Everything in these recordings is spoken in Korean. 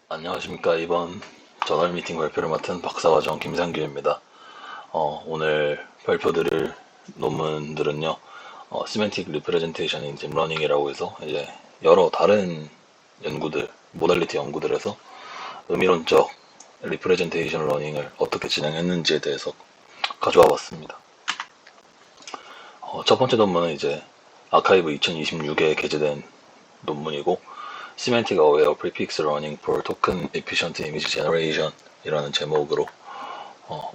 안녕하십니까. 이번 저널 미팅 발표를 맡은 박사과정 김상규입니다. 오늘 발표드릴 논문들은요, 시멘틱 리프레젠테이션 인 딥러닝이라고 해서 이제 여러 다른 연구들, 모달리티 연구들에서 의미론적 리프레젠테이션 러닝을 어떻게 진행했는지에 대해서 가져와 봤습니다. 첫 번째 논문은 이제 아카이브 2026에 게재된 논문이고, Semantic Aware Prefix Learning for Token Efficient Image Generation 이라는 제목으로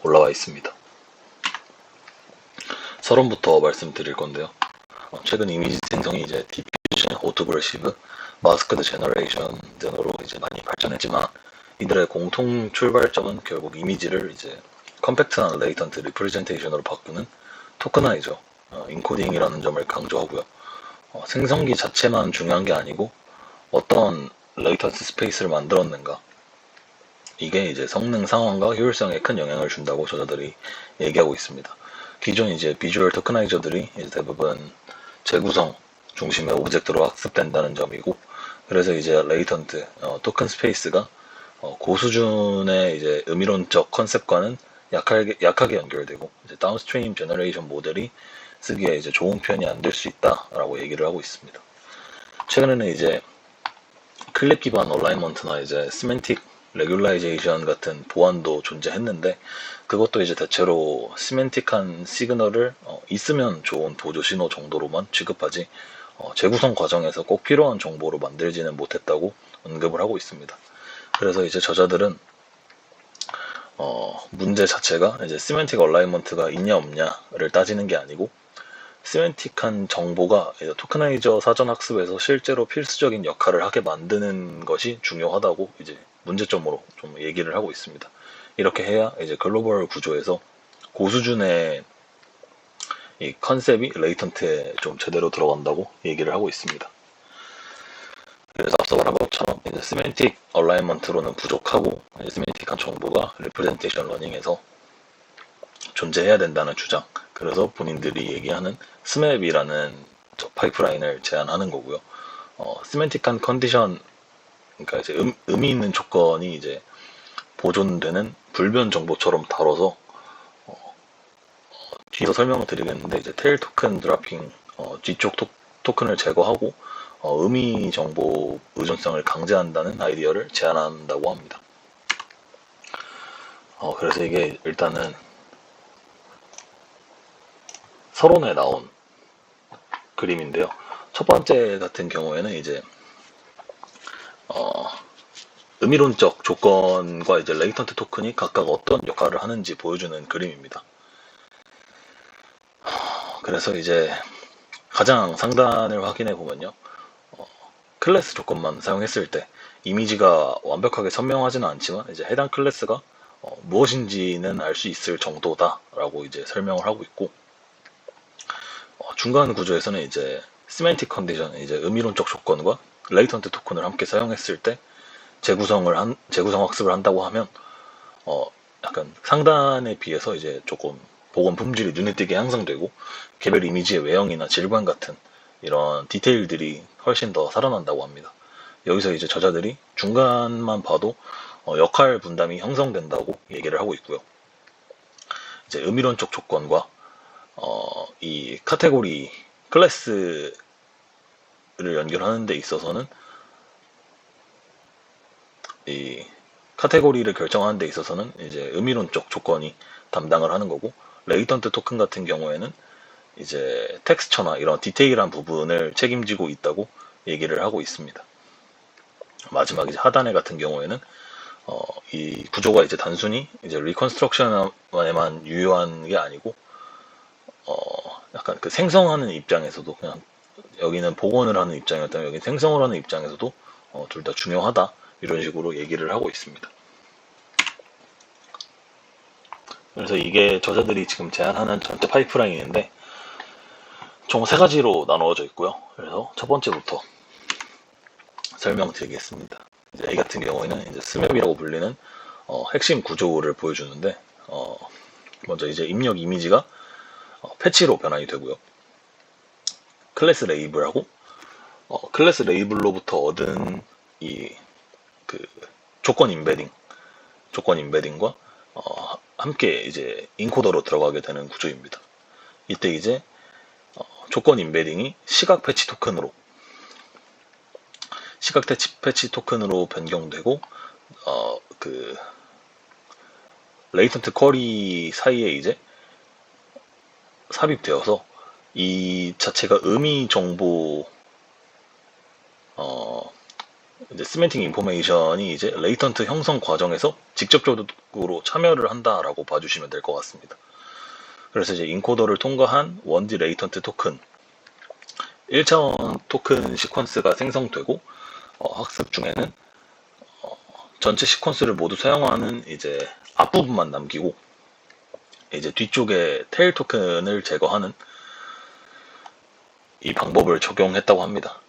올라와 있습니다. 서론부터 말씀드릴 건데요. 최근 이미지 생성이 이제 디퓨전, 오토그레시브, 마스크드 제너레이션 등으로 이제 많이 발전했지만 이들의 공통 출발점은 결국 이미지를 이제 컴팩트한 레이턴트 리프레젠테이션으로 바꾸는 토크나이저, 인코딩이라는 점을 강조하고요. 생성기 자체만 중요한 게 아니고 어떤 레이턴스 스페이스를 만들었는가, 이게 이제 성능 상황과 효율성에 큰 영향을 준다고 저자들이 얘기하고 있습니다. 기존 이제 비주얼 토크나이저들이 이제 대부분 재구성 중심의 오브젝트로 학습된다는 점이고, 그래서 이제 레이턴트 토큰 스페이스가 고수준의 이제 의미론적 컨셉과는 약하게 연결되고, 이제 다운스트림 제너레이션 모델이 쓰기에 이제 좋은 표현이 안 될 수 있다라고 얘기를 하고 있습니다. 최근에는 이제 클립 기반 얼라이먼트나 이제 시멘틱 레귤라이제이션 같은 보안도 존재했는데, 그것도 이제 대체로 시멘틱한 시그널을 있으면 좋은 보조 신호 정도로만 취급하지 재구성 과정에서 꼭 필요한 정보로 만들지는 못했다고 언급을 하고 있습니다. 그래서 이제 저자들은 문제 자체가 이제 시멘틱 얼라이먼트가 있냐 없냐를 따지는 게 아니고, 시멘틱한 정보가 토크나이저 사전 학습에서 실제로 필수적인 역할을 하게 만드는 것이 중요하다고 이제 문제점으로 좀 얘기를 하고 있습니다. 이렇게 해야 이제 글로벌 구조에서 고수준의 이 컨셉이 레이턴트에 좀 제대로 들어간다고 얘기를 하고 있습니다. 그래서 앞서 말한 것처럼 이제 시멘틱 얼라이먼트로는 부족하고, 이제 시멘틱한 정보가 리프레젠테이션 러닝에서 존재해야 된다는 주장. 그래서 본인들이 얘기하는 스맵이라는 파이프라인을 제안하는 거고요. 시멘틱한 컨디션, 그러니까 이제 의미 있는 조건이 이제 보존되는 불변 정보처럼 다뤄서 뒤에서 설명을 드리겠는데, 이제 테일 토큰 드라핑, 뒤쪽 토큰을 제거하고 의미 정보 의존성을 강제한다는 아이디어를 제안한다고 합니다. 그래서 이게 일단은 서론에 나온 그림인데요. 첫 번째 같은 경우에는 이제 의미론적 조건과 이제 레이턴트 토큰이 각각 어떤 역할을 하는지 보여주는 그림입니다. 그래서 이제 가장 상단을 확인해 보면요, 클래스 조건만 사용했을 때 이미지가 완벽하게 선명하지는 않지만 이제 해당 클래스가 무엇인지는 알 수 있을 정도다라고 이제 설명을 하고 있고, 중간 구조에서는 이제 시멘틱 컨디션, 이제 의미론적 조건과 레이턴트 토큰을 함께 사용했을 때 재구성 학습을 한다고 하면 약간 상단에 비해서 이제 조금 복원 품질이 눈에 띄게 향상되고, 개별 이미지의 외형이나 질감 같은 이런 디테일들이 훨씬 더 살아난다고 합니다. 여기서 이제 저자들이 중간만 봐도 역할 분담이 형성된다고 얘기를 하고 있고요. 이제 의미론적 조건과 이 카테고리 클래스를 연결하는 데 있어서는 이 카테고리를 결정하는 데 있어서는 이제 의미론적 조건이 담당을 하는 거고, 레이턴트 토큰 같은 경우에는 이제 텍스처나 이런 디테일한 부분을 책임지고 있다고 얘기를 하고 있습니다. 마지막 이제 하단에 같은 경우에는 이 구조가 이제 단순히 이제 리컨스트럭션에만 유효한 게 아니고, 약간 그 생성하는 입장에서도, 그냥 여기는 복원을 하는 입장이었다면 여기 생성을 하는 입장에서도 둘 다 중요하다, 이런 식으로 얘기를 하고 있습니다. 그래서 이게 저자들이 지금 제안하는 전체 파이프라인인데 총 세 가지로 나누어져 있고요. 그래서 첫 번째부터 설명드리겠습니다. 이제 A 같은 경우에는 이제 스맵이라고 불리는 핵심 구조를 보여주는데, 먼저 이제 입력 이미지가 패치로 변환이 되고요. 클래스 레이블하고 클래스 레이블로부터 얻은 이 그 조건 임베딩과 함께 이제 인코더로 들어가게 되는 구조입니다. 이때 이제 조건 임베딩이 시각 패치 토큰으로 변경되고 그 레이턴트 쿼리 사이에 이제 삽입되어서 이 자체가 의미 정보 이제 스멘틱 인포메이션이 이제 레이턴트 형성 과정에서 직접적으로 참여를 한다라고 봐주시면 될 것 같습니다. 그래서 이제 인코더를 통과한 1D 레이턴트 토큰 1차원 토큰 시퀀스가 생성되고 학습 중에는 전체 시퀀스를 모두 사용하는 이제 앞부분만 남기고 이제 뒤쪽에 테일 토큰을 제거하는 이 방법을 적용했다고 합니다.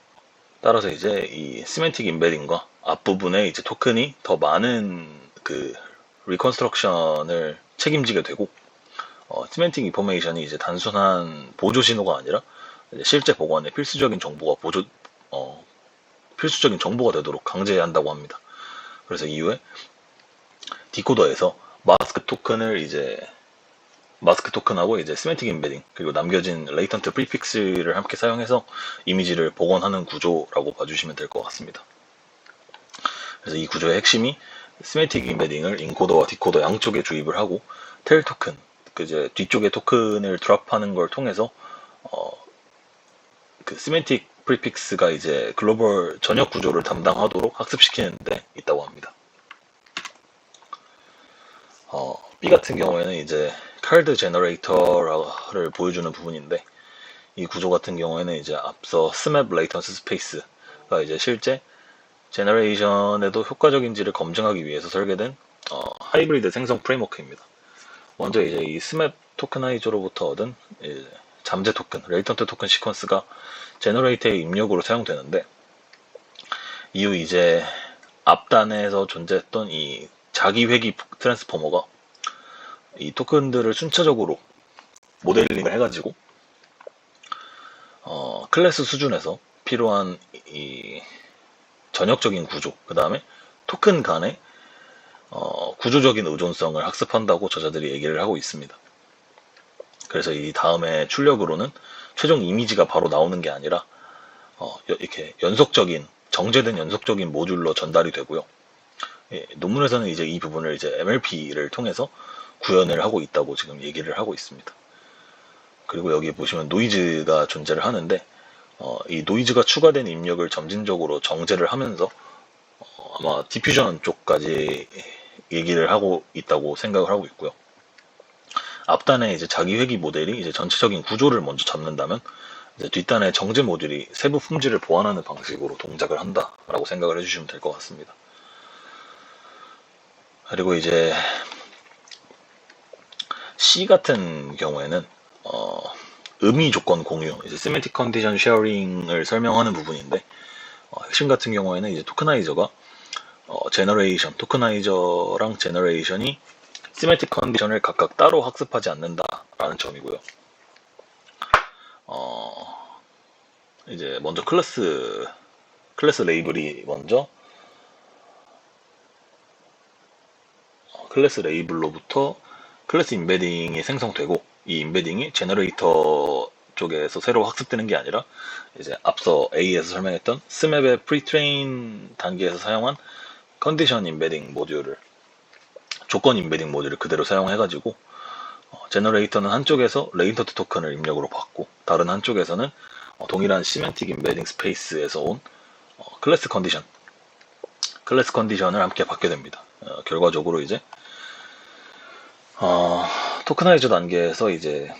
따라서 이제 이 시멘틱 인베딩과 앞부분에 이제 토큰이 더 많은 그 리컨스트럭션을 책임지게 되고 시멘틱 인포메이션이 이제 단순한 보조 신호가 아니라 이제 실제 복원에 필수적인 정보가 되도록 강제한다고 합니다. 그래서 이후에 디코더에서 마스크 토큰하고 이제 시멘틱 인베딩 그리고 남겨진 레이턴트 프리픽스를 함께 사용해서 이미지를 복원하는 구조라고 봐주시면 될 것 같습니다. 그래서 이 구조의 핵심이 시멘틱 인베딩을 인코더와 디코더 양쪽에 주입을 하고 테일 토큰 이제 뒤쪽에 토큰을 드랍하는 걸 통해서 그 시멘틱 프리픽스가 이제 글로벌 전역 구조를 담당하도록 학습시키는 데 있다고 합니다. B 같은 경우에는 이제 카드 제너레이터를 보여주는 부분인데 이 구조 같은 경우에는 이제 앞서 스맵 레이턴스 스페이스가 이제 실제 제너레이션에도 효과적인지를 검증하기 위해서 설계된 하이브리드 생성 프레임워크입니다. 먼저 이제 이 스맵 토크나이저로부터 얻은 잠재 토큰, 레이턴트 토큰 시퀀스가 제너레이터의 입력으로 사용되는데 이후 이제 앞단에서 존재했던 이 자기 회귀 트랜스포머가 이 토큰들을 순차적으로 모델링을 해가지고 클래스 수준에서 필요한 이 전역적인 구조, 그 다음에 토큰 간의 구조적인 의존성을 학습한다고 저자들이 얘기를 하고 있습니다. 그래서 이 다음에 출력으로는 최종 이미지가 바로 나오는 게 아니라 이렇게 정제된 연속적인 모듈로 전달이 되고요. 논문에서는 이제 이 부분을 이제 MLP를 통해서 구현을 하고 있다고 지금 얘기를 하고 있습니다. 그리고 여기 보시면 노이즈가 존재를 하는데 이 노이즈가 추가된 입력을 점진적으로 정제를 하면서 아마 디퓨전 쪽까지 얘기를 하고 있다고 생각을 하고 있고요. 앞단에 이제 자기 회귀 모델이 이제 전체적인 구조를 먼저 잡는다면 이제 뒷단의 정제 모듈이 세부 품질을 보완하는 방식으로 동작을 한다라고 생각을 해주시면 될 것 같습니다. 그리고 이제 C 같은 경우에는 의미 조건 공유, 이제 semantic condition sharing을 설명하는 부분인데 핵심 같은 경우에는 이제 토크나이저가 토크나이저랑 제너레이션이 semantic condition을 각각 따로 학습하지 않는다라는 점이고요. 이제 먼저 클래스 레이블이 먼저 클래스 레이블로부터 클래스 인베딩이 생성되고 이 인베딩이 제너레이터 쪽에서 새로 학습되는 게 아니라 이제 앞서 A에서 설명했던 스맵의 프리트레인 단계에서 사용한 컨디션 인베딩 모듈을 조건 인베딩 모듈을 그대로 사용해가지고 제너레이터는 한쪽에서 레이턴트 토큰을 입력으로 받고 다른 한쪽에서는 동일한 시멘틱 인베딩 스페이스에서 온 클래스 컨디션을 함께 받게 됩니다. 결과적으로 이제 토크나이저 단계에서 이제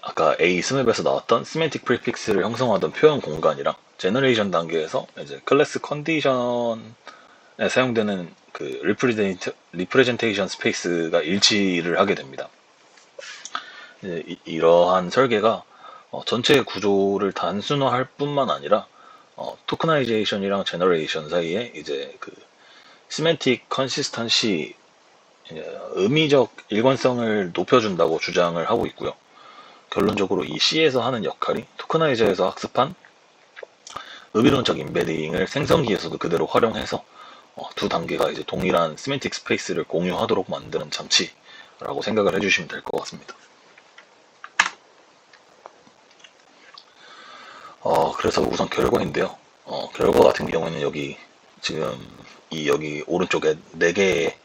아까 A 스맵에서 나왔던 시멘틱 프리픽스를 형성하던 표현 공간이랑 제너레이션 단계에서 이제 클래스 컨디션에 사용되는 그 리프레젠테이션 스페이스가 일치를 하게 됩니다. 이러한 설계가 전체 구조를 단순화할 뿐만 아니라 토크나이제이션이랑 제너레이션 사이에 이제 그 시멘틱 컨시스턴시 의미적 일관성을 높여준다고 주장을 하고 있고요. 결론적으로 이 C에서 하는 역할이 토크나이저에서 학습한 의미론적 임베딩을 생성기에서도 그대로 활용해서 두 단계가 이제 동일한 시멘틱 스페이스를 공유하도록 만드는 장치라고 생각을 해주시면 될 것 같습니다. 그래서 우선 결과인데요. 결과 같은 경우에는 여기 지금 여기 오른쪽에 4개의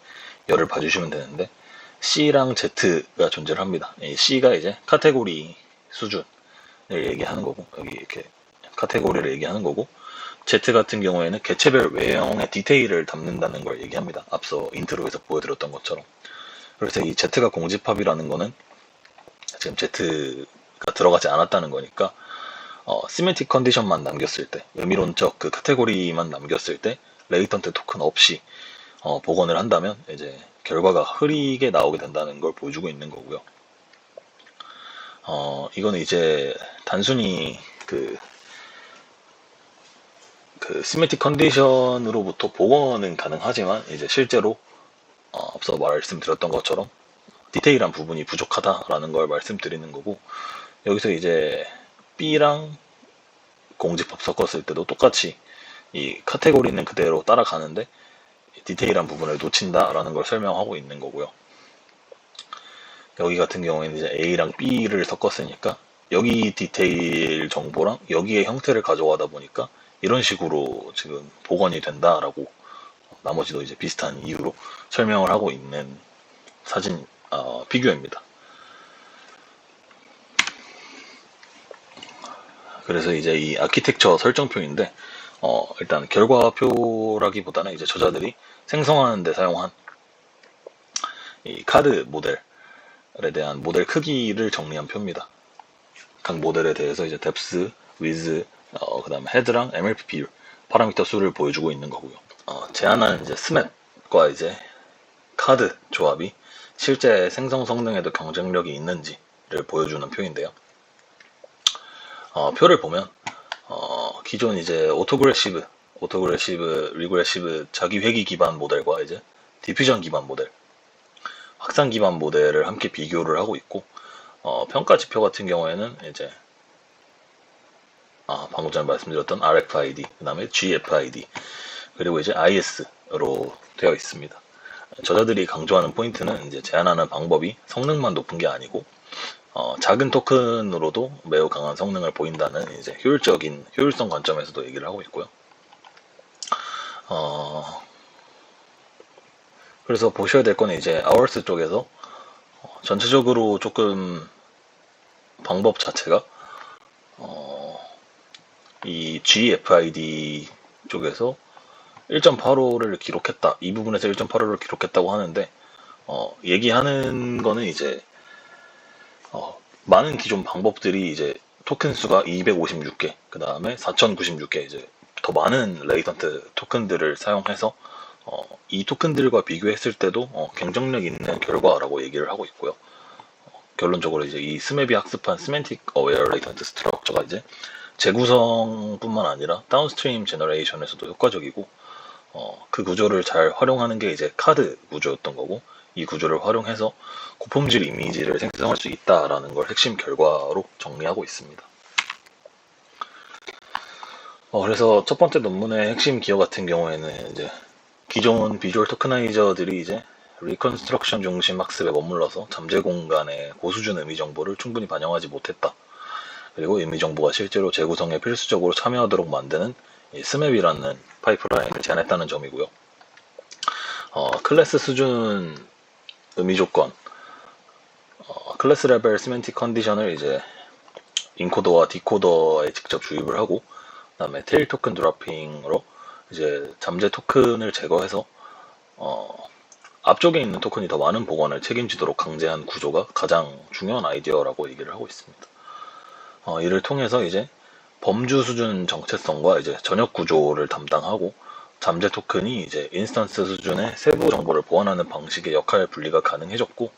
열을 봐주시면 되는데 C랑 Z가 존재를 합니다. 이 C가 이제 카테고리 수준을 얘기하는 거고, 여기 이렇게 카테고리를 얘기하는 거고, Z 같은 경우에는 개체별 외형의 디테일을 담는다는 걸 얘기합니다. 앞서 인트로에서 보여드렸던 것처럼. 그래서 이 Z가 공집합이라는 거는 지금 Z가 들어가지 않았다는 거니까 시메틱 컨디션만 남겼을 때, 의미론적 그 카테고리만 남겼을 때 레이턴트 토큰 없이 복원을 한다면 이제 결과가 흐리게 나오게 된다는 걸 보여주고 있는 거고요. 이거는 이제 단순히 그 시메틱 컨디션으로부터 복원은 가능하지만 이제 실제로 앞서 말씀드렸던 것처럼 디테일한 부분이 부족하다라는 걸 말씀드리는 거고, 여기서 이제 B랑 공집합 섞었을 때도 똑같이 이 카테고리는 그대로 따라가는데 디테일한 부분을 놓친다라는 걸 설명하고 있는 거고요. 여기 같은 경우에는 이제 A랑 B를 섞었으니까 여기 디테일 정보랑 여기의 형태를 가져가다 보니까 이런 식으로 지금 복원이 된다라고 나머지도 이제 비슷한 이유로 설명을 하고 있는 사진 비교입니다. 그래서 이제 이 아키텍처 설정표인데 일단 결과표라기보다는 이제 저자들이 생성하는 데 사용한 이 카드 모델에 대한 모델 크기를 정리한 표입니다. 각 모델에 대해서 이제 뎁스, 위즈, 그 다음에 헤드랑 MLP 비율, 파라미터 수를 보여주고 있는 거고요. 제안한 이제 스맵과 이제 카드 조합이 실제 생성 성능에도 경쟁력이 있는지를 보여주는 표인데요. 표를 보면 기존 이제 오토그레시브, 리그레시브 자기 회귀 기반 모델과 이제 디퓨전 기반 모델, 확산 기반 모델을 함께 비교를 하고 있고, 평가 지표 같은 경우에는 이제 방금 전에 말씀드렸던 RFID, 그 다음에 GFID, 그리고 이제 IS로 되어 있습니다. 저자들이 강조하는 포인트는 이제 제안하는 방법이 성능만 높은 게 아니고 작은 토큰으로도 매우 강한 성능을 보인다는 이제 효율성 관점에서도 얘기를 하고 있고요. 그래서 보셔야 될 거는 이제 아워스 쪽에서 전체적으로 조금 방법 자체가 이 GFID 쪽에서 1.85를 기록했다, 이 부분에서 1.85를 기록했다고 하는데 얘기하는 거는 이제 많은 기존 방법들이 이제 토큰 수가 256개, 그 다음에 4096개, 이제 더 많은 레이턴트 토큰들을 사용해서 이 토큰들과 비교했을 때도 경쟁력 있는 결과라고 얘기를 하고 있고요. 결론적으로 이제 이 스맵이 학습한 시멘틱 어웨어 레이턴트 스트럭처가 이제 재구성뿐만 아니라 다운스트림 제너레이션에서도 효과적이고, 그 구조를 잘 활용하는 게 이제 카드 구조였던 거고, 이 구조를 활용해서 고품질 이미지를 생성할 수 있다라는 걸 핵심 결과로 정리하고 있습니다. 그래서 첫 번째 논문의 핵심 기여 같은 경우에는 이제 기존 비주얼 토크나이저들이 이제 리컨스트럭션 중심 학습에 머물러서 잠재 공간의 고수준 의미 정보를 충분히 반영하지 못했다. 그리고 의미 정보가 실제로 재구성에 필수적으로 참여하도록 만드는 이 스맵이라는 파이프라인을 제안했다는 점이고요. 클래스 수준 의미 조건, 클래스 레벨 시멘틱 컨디션을 이제 인코더와 디코더에 직접 주입을 하고, 그 다음에 테일 토큰 드로핑으로 이제 잠재 토큰을 제거해서 앞쪽에 있는 토큰이 더 많은 복원을 책임지도록 강제한 구조가 가장 중요한 아이디어라고 얘기를 하고 있습니다. 이를 통해서 이제 범주 수준 정체성과 이제 전역 구조를 담당하고, 잠재 토큰이 이제 인스턴스 수준의 세부 정보를 보완하는 방식의 역할 분리가 가능해졌고,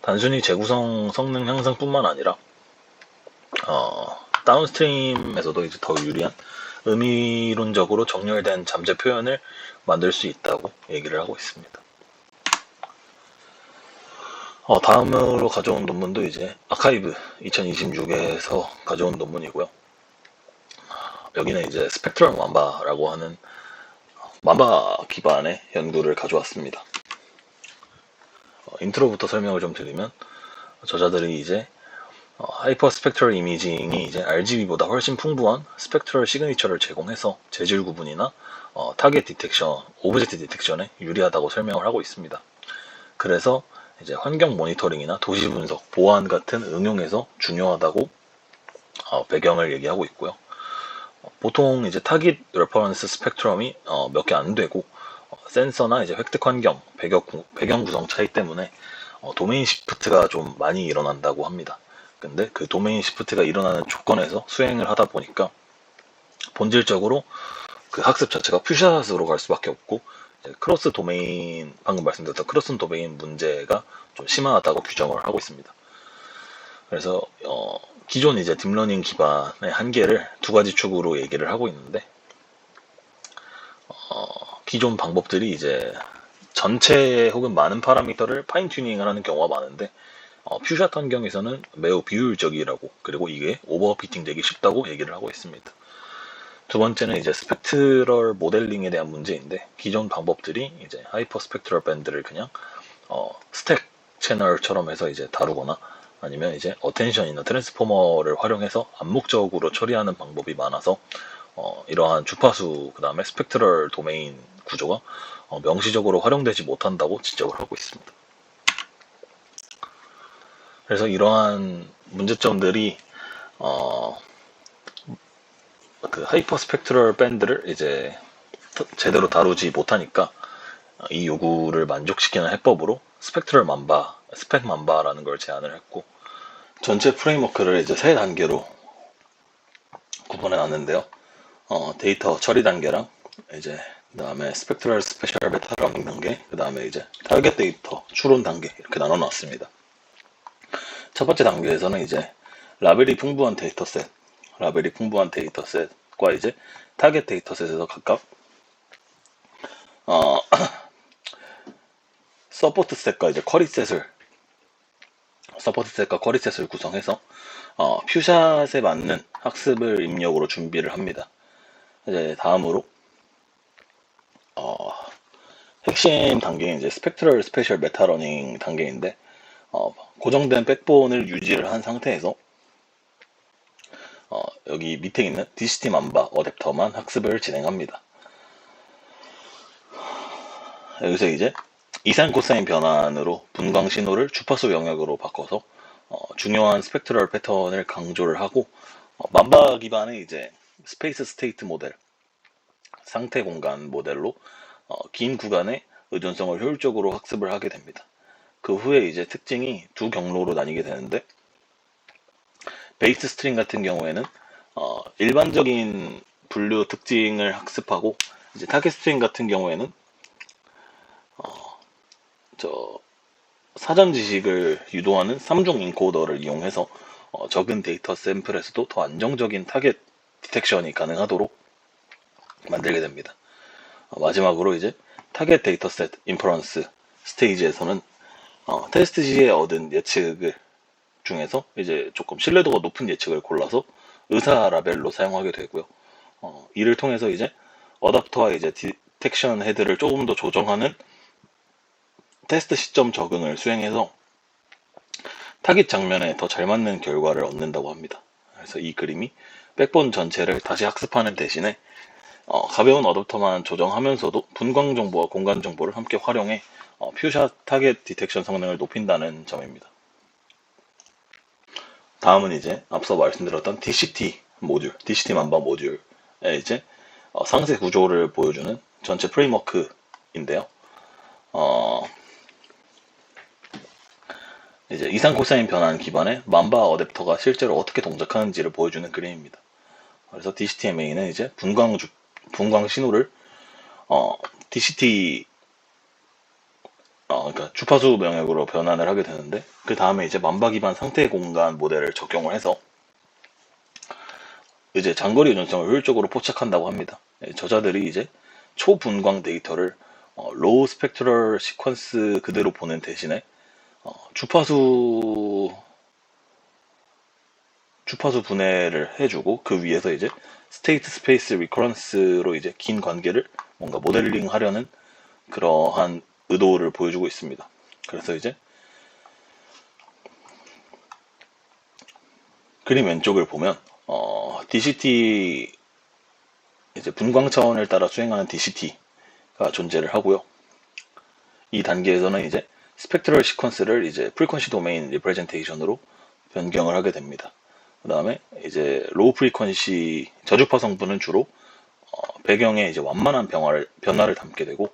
단순히 재구성 성능 향상뿐만 아니라 다운스트림에서도 이제 더 유리한 의미론적으로 정렬된 잠재 표현을 만들 수 있다고 얘기를 하고 있습니다. 다음으로 가져온 논문도 이제 아카이브 2026에서 가져온 논문이고요. 여기는 이제 스펙트럴 맘바라고 하는 맘바 기반의 연구를 가져왔습니다. 인트로부터 설명을 좀 드리면 저자들이 이제 하이퍼 스펙트럴 이미징이 이제 RGB보다 훨씬 풍부한 스펙트럴 시그니처를 제공해서 재질 구분이나 타겟 디텍션, 오브젝트 디텍션에 유리하다고 설명을 하고 있습니다. 그래서 이제 환경 모니터링이나 도시 분석, 보안 같은 응용에서 중요하다고 배경을 얘기하고 있고요. 보통 이제 타깃 레퍼런스 스펙트럼이 몇 개 안 되고 센서나 이제 획득 환경, 배경 구성 차이 때문에 도메인 시프트가 좀 많이 일어난다고 합니다. 근데 그 도메인 시프트가 일어나는 조건에서 수행을 하다 보니까 본질적으로 그 학습 자체가 퓨샷으로 갈 수밖에 없고 크로스 도메인, 방금 말씀드렸던 크로스 도메인 문제가 좀 심하다고 규정을 하고 있습니다. 그래서 기존 이제 딥러닝 기반의 한계를 두 가지 축으로 얘기를 하고 있는데 기존 방법들이 이제 전체 혹은 많은 파라미터를 파인 튜닝을 하는 경우가 많은데 퓨샷 환경에서는 매우 비효율적이라고, 그리고 이게 오버피팅 되기 쉽다고 얘기를 하고 있습니다. 두 번째는 이제 스펙트럴 모델링에 대한 문제인데 기존 방법들이 이제 하이퍼 스펙트럴 밴드를 그냥 스택 채널처럼 해서 이제 다루거나 아니면 이제 어텐션이나 트랜스포머를 활용해서 암묵적으로 처리하는 방법이 많아서 이러한 주파수 그 다음에 스펙트럴 도메인 구조가 명시적으로 활용되지 못한다고 지적을 하고 있습니다. 그래서 이러한 문제점들이 그 하이퍼 스펙트럴 밴드를 이제 제대로 다루지 못하니까 이 요구를 만족시키는 해법으로 스펙트럴 맘바, 스펙 맘바라는 걸 제안을 했고 전체 프레임워크를 이제 세 단계로 구분해 놨는데요. 데이터 처리 단계랑 이제 그다음에 스펙트럴 스페셜 메타러닝 단계, 그다음에 이제 타겟 데이터 추론 단계 이렇게 나눠 놨습니다. 첫 번째 단계에서는 이제 라벨이 풍부한 데이터셋과 이제 타겟 데이터셋에서 각각 서포트 셋과 이제 쿼리 셋을 구성해서 퓨샷에 맞는 학습을 입력으로 준비를 합니다. 이제 다음으로 핵심 단계는 이제 스펙트럴 스페셜 메타러닝 단계인데 고정된 백본을 유지를 한 상태에서 여기 밑에 있는 DCT 맘바 어댑터만 학습을 진행합니다. 여기서 이제 이산 코사인 변환으로 분광 신호를 주파수 영역으로 바꿔서 중요한 스펙트럴 패턴을 강조를 하고 맘바 기반의 이제 스페이스 스테이트 모델, 상태 공간 모델로 긴 구간의 의존성을 효율적으로 학습을 하게 됩니다. 그 후에 이제 특징이 두 경로로 나뉘게 되는데 베이스 스트링 같은 경우에는 일반적인 분류 특징을 학습하고 이제 타겟 스트링 같은 경우에는 사전 지식을 유도하는 3중 인코더를 이용해서 적은 데이터 샘플에서도 더 안정적인 타겟 디텍션이 가능하도록 만들게 됩니다. 마지막으로 이제 타겟 데이터셋 인퍼런스 스테이지에서는 테스트 시에 얻은 예측을 중에서 이제 조금 신뢰도가 높은 예측을 골라서 의사 라벨로 사용하게 되고요. 이를 통해서 이제 어댑터와 이제 디텍션 헤드를 조금 더 조정하는 테스트 시점 적응을 수행해서 타깃 장면에 더 잘 맞는 결과를 얻는다고 합니다. 그래서 이 그림이 백본 전체를 다시 학습하는 대신에 가벼운 어댑터만 조정하면서도 분광 정보와 공간 정보를 함께 활용해 퓨샷 타겟 디텍션 성능을 높인다는 점입니다. 다음은 이제 앞서 말씀드렸던 DCT 맘바 모듈의 이제 상세 구조를 보여주는 전체 프레임워크인데요. 이제 이산 코사인 변환 기반의 맘바 어댑터가 실제로 어떻게 동작하는지를 보여주는 그림입니다. 그래서 DCTMA는 이제 분광 신호를 DCT 그러니까 주파수 명역으로 변환을 하게 되는데 그 다음에 이제 맘바 기반 상태 공간 모델을 적용을 해서 이제 장거리 의존성을 효율적으로 포착한다고 합니다. 저자들이 이제 초분광 데이터를 로우 스펙트럴 시퀀스 그대로 보는 대신에 주파수 분해를 해주고 그 위에서 이제 스테이트 스페이스 리커런스로 이제 긴 관계를 뭔가 모델링 하려는 그러한 의도를 보여주고 있습니다. 그래서 이제 그림 왼쪽을 보면 DCT 이제 분광 차원을 따라 수행하는 DCT가 존재를 하고요. 이 단계에서는 이제 스펙트럴 시퀀스를 이제 프리퀀시 도메인 리프레젠테이션으로 변경을 하게 됩니다. 그 다음에 이제 로우 프리퀀시 저주파 성분은 주로 배경에 이제 완만한 변화를 담게 되고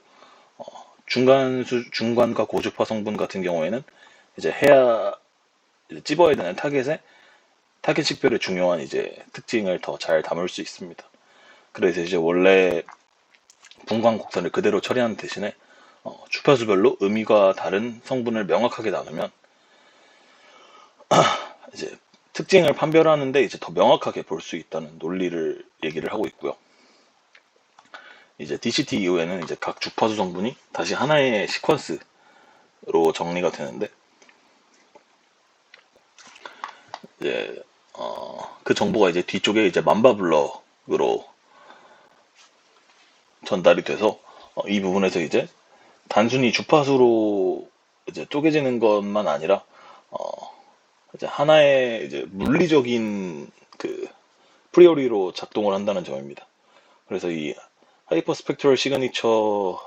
중간과 고주파 성분 같은 경우에는 이제 이제 찝어야 되는 타겟 식별의 중요한 이제 특징을 더 잘 담을 수 있습니다. 그래서 이제 원래 분광 곡선을 그대로 처리하는 대신에 주파수별로 의미가 다른 성분을 명확하게 나누면 이제 특징을 판별하는데 이제 더 명확하게 볼 수 있다는 논리를 얘기를 하고 있고요. 이제 DCT 이후에는 이제 각 주파수 성분이 다시 하나의 시퀀스로 정리가 되는데 이제 그 정보가 이제 뒤쪽에 이제 만바블럭으로 전달이 돼서 이 부분에서 이제 단순히 주파수로 이제 쪼개지는 것만 아니라 이제 하나의 이제 물리적인 그 프리오리로 작동을 한다는 점입니다. 그래서 이 하이퍼 스펙트럴 시그니처가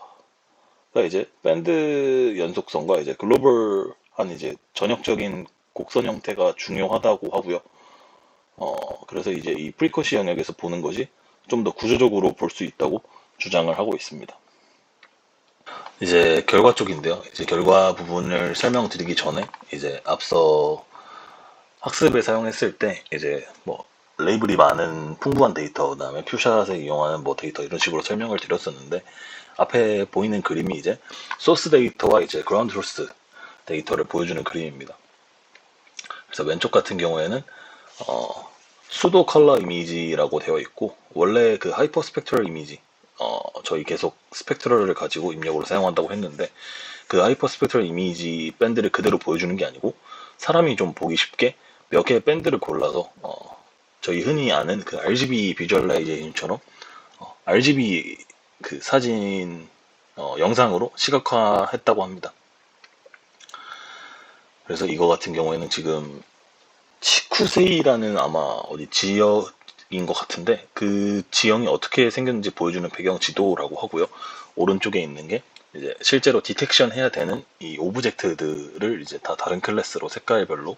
이제 밴드 연속성과 이제 글로벌한 이제 전역적인 곡선 형태가 중요하다고 하고요. 그래서 이제 이 프리커시 영역에서 보는 것이 좀 더 구조적으로 볼 수 있다고 주장을 하고 있습니다. 이제 결과 쪽인데요. 이제 결과 부분을 설명드리기 전에 이제 앞서 학습에 사용했을 때 이제 뭐 레이블이 많은 풍부한 데이터, 그다음에 퓨샷에 이용하는 뭐 데이터 이런 식으로 설명을 드렸었는데 앞에 보이는 그림이 이제 소스 데이터와 이제 그라운드 소스 데이터를 보여주는 그림입니다. 그래서 왼쪽 같은 경우에는 수도 컬러 이미지라고 되어 있고 원래 그 하이퍼 스펙트럴 이미지 저희 계속 스펙트럴을 가지고 입력으로 사용한다고 했는데 그 하이퍼 스펙트럴 이미지 밴드를 그대로 보여주는 게 아니고 사람이 좀 보기 쉽게 몇 개의 밴드를 골라서 저희 흔히 아는 그 RGB 비주얼라이제이션처럼 RGB 그 사진 영상으로 시각화했다고 합니다. 그래서 이거 같은 경우에는 지금 치쿠세이라는 아마 어디 지역인 것 같은데 그 지형이 어떻게 생겼는지 보여주는 배경 지도라고 하고요. 오른쪽에 있는 게 이제 실제로 디텍션 해야 되는 이 오브젝트들을 이제 다 다른 클래스로 색깔별로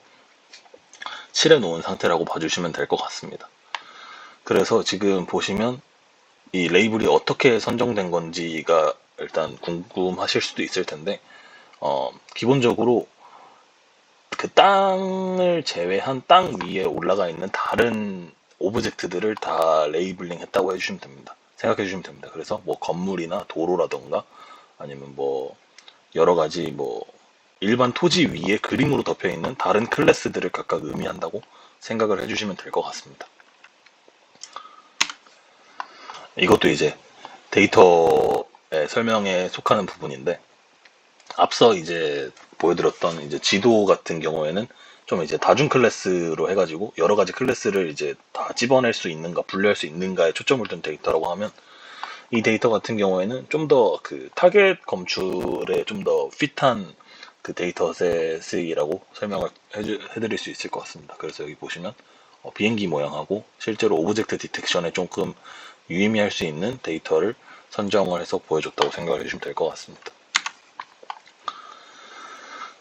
칠해 놓은 상태라고 봐주시면 될 것 같습니다. 그래서 지금 보시면 이 레이블이 어떻게 선정된 건지가 일단 궁금하실 수도 있을 텐데 기본적으로 그 땅을 제외한 땅 위에 올라가 있는 다른 오브젝트들을 다 레이블링 했다고 해주시면 됩니다. 생각해 주시면 됩니다. 그래서 뭐 건물이나 도로라던가 아니면 뭐 여러 가지 뭐 일반 토지 위에 그림으로 덮여 있는 다른 클래스들을 각각 의미한다고 생각을 해주시면 될 것 같습니다. 이것도 이제 데이터의 설명에 속하는 부분인데 앞서 이제 보여드렸던 이제 지도 같은 경우에는 좀 이제 다중 클래스로 해가지고 여러 가지 클래스를 이제 다 집어낼 수 있는가 분류할 수 있는가에 초점을 둔 데이터라고 하면 이 데이터 같은 경우에는 좀 더 그 타겟 검출에 좀 더 핏한 그 데이터셋이라고 설명을 해드릴 수 있을 것 같습니다. 그래서 여기 보시면 비행기 모양하고 실제로 오브젝트 디텍션에 조금 유의미할 수 있는 데이터를 선정을 해서 보여줬다고 생각을 해주시면 될 것 같습니다.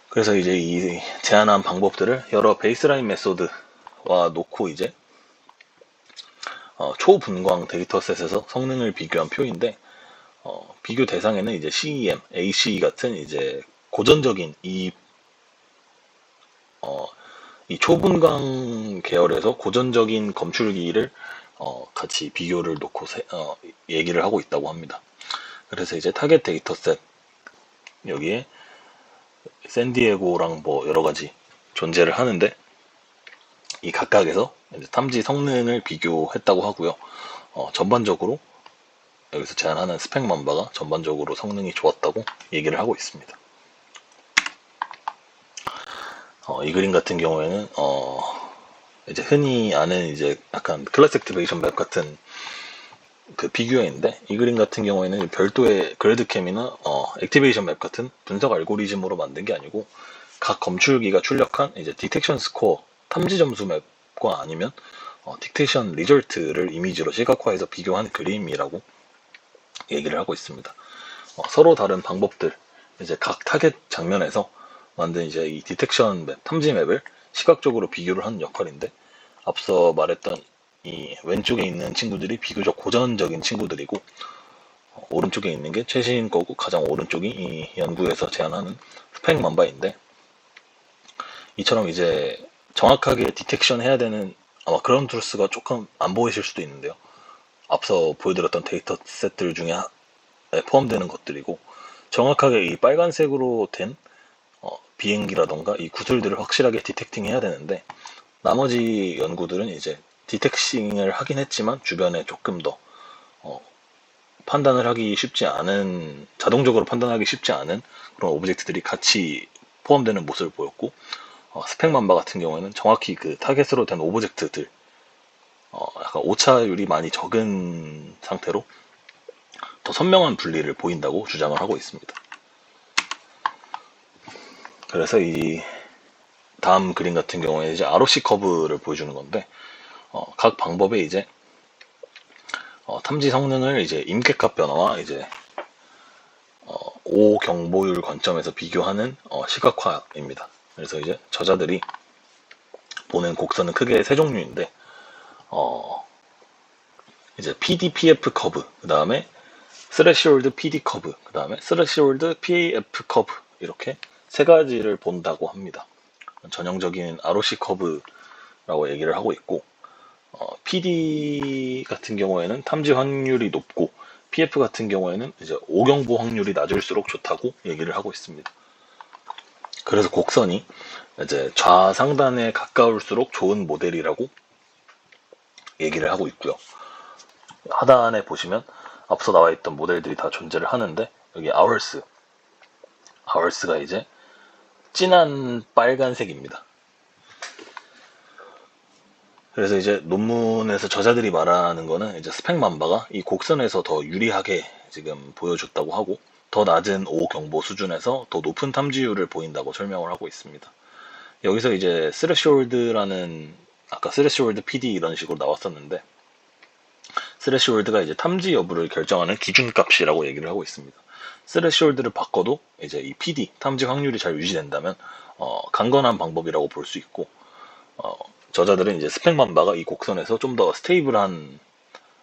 그래서 이제 이 제안한 방법들을 여러 베이스라인 메소드와 놓고 이제 초분광 데이터셋에서 성능을 비교한 표인데 비교 대상에는 이제 CEM, ACE 같은 이제 고전적인 이 초분광 계열에서 고전적인 검출기를 같이 비교를 놓고 얘기를 하고 있다고 합니다. 그래서 이제 타겟 데이터셋 여기에 샌디에고랑 뭐 여러 가지 존재를 하는데 이 각각에서 이제 탐지 성능을 비교했다고 하고요. 전반적으로 여기서 제안하는 스펙 맘바가 전반적으로 성능이 좋았다고 얘기를 하고 있습니다. 이 그림 같은 경우에는 이제 흔히 아는 이제 약간 클래스 액티베이션 맵 같은 그 비교어인데, 이 그림 같은 경우에는 별도의 그래드캠이나 액티베이션 맵 같은 분석 알고리즘으로 만든 게 아니고, 각 검출기가 출력한 이제 디텍션 스코어 탐지 점수 맵과 아니면 디텍션 리절트를 이미지로 시각화해서 비교한 그림이라고 얘기를 하고 있습니다. 서로 다른 방법들, 이제 각 타겟 장면에서 만든 이제 이 디텍션 맵, 탐지 맵을 시각적으로 비교를 하는 역할인데, 앞서 말했던 이 왼쪽에 있는 친구들이 비교적 고전적인 친구들이고, 오른쪽에 있는 게 최신 거고, 가장 오른쪽이 이 연구에서 제안하는 스펙 맘바인데, 이처럼 이제 정확하게 디텍션 해야 되는 아마 그런 툴스가 조금 안 보이실 수도 있는데요. 앞서 보여드렸던 데이터 셋들 중에 포함되는 것들이고, 정확하게 이 빨간색으로 된 비행기라던가 이 구슬들을 확실하게 디텍팅 해야 되는데, 나머지 연구들은 이제 디텍싱을 하긴 했지만 주변에 조금 더 판단을 하기 쉽지 않은, 자동적으로 판단하기 쉽지 않은 그런 오브젝트들이 같이 포함되는 모습을 보였고, 스펙맘바 같은 경우에는 정확히 그 타겟으로 된 오브젝트들, 약간 오차율이 많이 적은 상태로 더 선명한 분리를 보인다고 주장을 하고 있습니다. 그래서 이 다음 그림 같은 경우에 이제 ROC 커브를 보여주는 건데, 각 방법에 이제 탐지 성능을 이제 임계값 변화와 이제 O 경보율 관점에서 비교하는 시각화입니다. 그래서 이제 저자들이 보는 곡선은 크게 세 종류인데, 이제 PDPF 커브, 그 다음에 스레시홀드 PD 커브, 그 다음에 스레시홀드 PAF 커브, 이렇게 세 가지를 본다고 합니다. 전형적인 ROC 커브라고 얘기를 하고 있고, PD 같은 경우에는 탐지 확률이 높고, PF 같은 경우에는 이제 오경보 확률이 낮을수록 좋다고 얘기를 하고 있습니다. 그래서 곡선이 이제 좌상단에 가까울수록 좋은 모델이라고 얘기를 하고 있고요. 하단에 보시면 앞서 나와 있던 모델들이 다 존재를 하는데, 여기 아월스가 이제 진한 빨간색입니다. 그래서 이제 논문에서 저자들이 말하는 거는 이제 스펙맘바가 이 곡선에서 더 유리하게 지금 보여줬다고 하고, 더 낮은 O 경보 수준에서 더 높은 탐지율을 보인다고 설명을 하고 있습니다. 여기서 이제 스레시홀드라는, 아까 스레시홀드 PD 이런 식으로 나왔었는데, 스레시홀드가 이제 탐지 여부를 결정하는 기준값이라고 얘기를 하고 있습니다. 스레시홀드를 바꿔도 이제 이 PD 탐지 확률이 잘 유지된다면 강건한 방법이라고 볼 수 있고, 저자들은 이제 스펙맘바가 이 곡선에서 좀 더 스테이블한,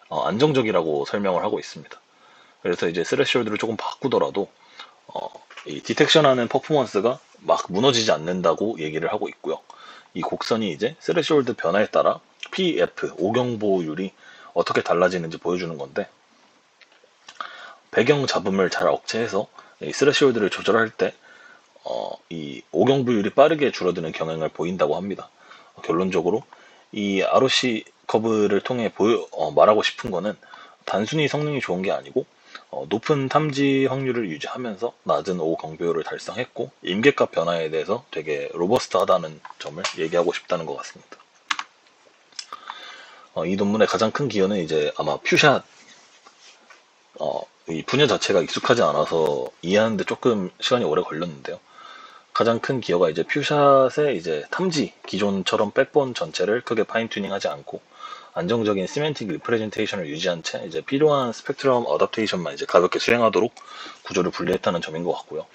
안정적이라고 설명을 하고 있습니다. 그래서 이제 스레시홀드를 조금 바꾸더라도 이 디텍션하는 퍼포먼스가 막 무너지지 않는다고 얘기를 하고 있고요. 이 곡선이 이제 스레시홀드 변화에 따라 PF 오경보율이 어떻게 달라지는지 보여주는 건데, 배경 잡음을 잘 억제해서 이 스레시홀드를 조절할 때 이 오경보율이 빠르게 줄어드는 경향을 보인다고 합니다. 결론적으로 이 ROC 커브를 통해 말하고 싶은 거는, 단순히 성능이 좋은 게 아니고 높은 탐지 확률을 유지하면서 낮은 O 경보율을 달성했고, 임계값 변화에 대해서 되게 로버스트하다는 점을 얘기하고 싶다는 것 같습니다. 이 논문의 가장 큰 기여는 이제 아마 퓨샷, 이 분야 자체가 익숙하지 않아서 이해하는데 조금 시간이 오래 걸렸는데요. 가장 큰 기여가 이제 퓨샷의 이제 탐지, 기존처럼 백본 전체를 크게 파인 튜닝하지 않고 안정적인 시멘틱 리프레젠테이션을 유지한 채 이제 필요한 스펙트럼 어댑테이션만 이제 가볍게 수행하도록 구조를 분리했다는 점인 것 같고요.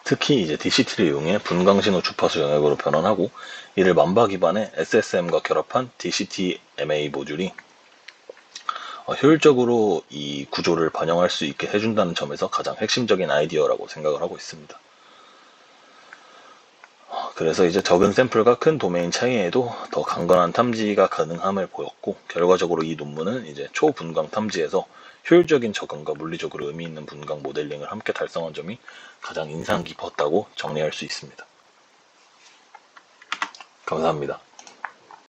특히 이제 DCT를 이용해 분광신호 주파수 영역으로 변환하고, 이를 맘바 기반의 SSM과 결합한 DCT-MA 모듈이 효율적으로 이 구조를 반영할 수 있게 해준다는 점에서 가장 핵심적인 아이디어라고 생각을 하고 있습니다. 그래서 이제 적은 샘플과 큰 도메인 차이에도 더 강건한 탐지가 가능함을 보였고, 결과적으로 이 논문은 이제 초분광 탐지에서 효율적인 적응과 물리적으로 의미 있는 분광 모델링을 함께 달성한 점이 가장 인상 깊었다고 정리할 수 있습니다. 감사합니다.